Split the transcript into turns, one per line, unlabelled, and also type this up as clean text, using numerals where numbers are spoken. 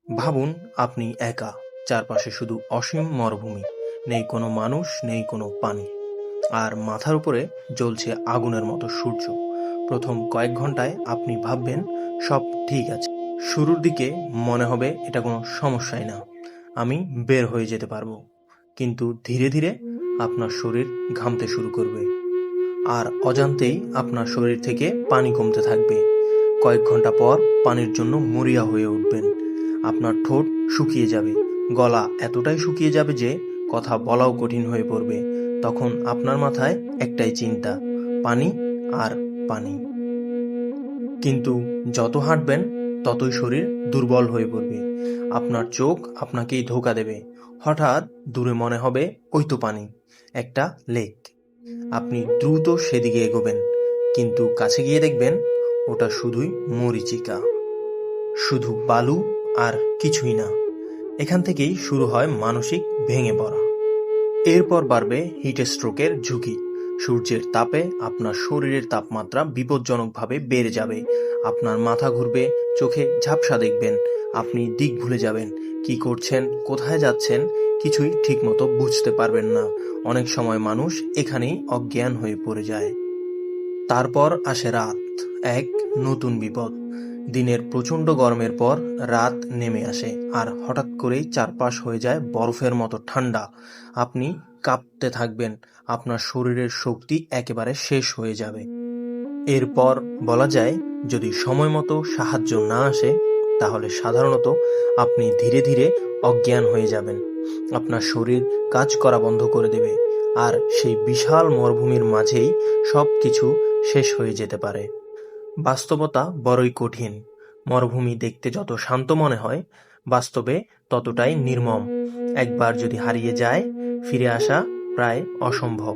ভাবুন আপনি একা, চারপাশে শুধু অসীম মরুভূমি, নেই কোনো মানুষ, নেই কোনো পানি, আর মাথার উপরে জ্বলছে আগুনের মতো সূর্য। প্রথম কয়েক ঘন্টায় আপনি ভাববেন সব ঠিক আছে। শুরুর দিকে মনে হবে এটা কোনো সমস্যাই না, আমি বের হয়ে যেতে পারবো। কিন্তু ধীরে ধীরে আপনার শরীর ঘামতে শুরু করবে, আর অজান্তেই আপনার শরীর থেকে পানি কমতে থাকবে। কয়েক ঘন্টা পর পানির জন্য মরিয়া হয়ে উঠবেন। আপনার ঠোঁট শুকিয়ে যাবে, গলা এতটাই শুকিয়ে যাবে যে কথা বলাও কঠিন হয়ে পড়বে। তখন আপনার মাথায় একটাই চিন্তা, পানি আর পানি। কিন্তু যত হাঁটবেন ততই শরীর দুর্বল হয়ে পড়বে। আপনার চোখ আপনাকেই ধোঁকা দেবে। হঠাৎ দূরে মনে হবে ওই তো পানি, একটা লেক। আপনি দ্রুত সেদিকে এগোবেন, কিন্তু কাছে গিয়ে দেখবেন ওটা শুধুই মরীচিকা, শুধু বালু আর কিছুই না। এখান থেকেই শুরু হয় মানসিক ভেঙে পড়া। এরপর বাড়বে হিট স্ট্রোকের ঝুঁকি। সূর্যের তাপে আপনার শরীরের তাপমাত্রা বিপজ্জনকভাবে বেড়ে যাবে। আপনার মাথা ঘুরবে, চোখে ঝাপসা দেখবেন, আপনি দিক ভুলে যাবেন। কি করছেন, কোথায় যাচ্ছেন কিছুই ঠিকমতো বুঝতে পারবেন না। অনেক সময় মানুষ এখানেই অজ্ঞান হয়ে পড়ে যায়। তারপর আসে রাত, এক নতুন বিপদ। দিনের প্রচণ্ড গরমের পর রাত নেমে আসে, আর হঠাৎ করেই চারপাশ হয়ে যায় বরফের মতো ঠান্ডা। আপনি কাঁপতে থাকবেন, আপনার শরীরের শক্তি একেবারে শেষ হয়ে যাবে। এরপর বলা যায়, যদি সময় মতো সাহায্য না আসে, তাহলে সাধারণত আপনি ধীরে ধীরে অজ্ঞান হয়ে যাবেন। আপনার শরীর কাজ করা বন্ধ করে দেবে, আর সেই বিশাল মরুভূমির মাঝেই সব কিছু শেষ হয়ে যেতে পারে। বাস্তবতা বড়ই কঠিন। মরুভূমি দেখতে যত শান্ত মনে হয়, বাস্তবে ততটাই নির্মম। একবার যদি হারিয়ে যায়, ফিরে আসা প্রায় অসম্ভব।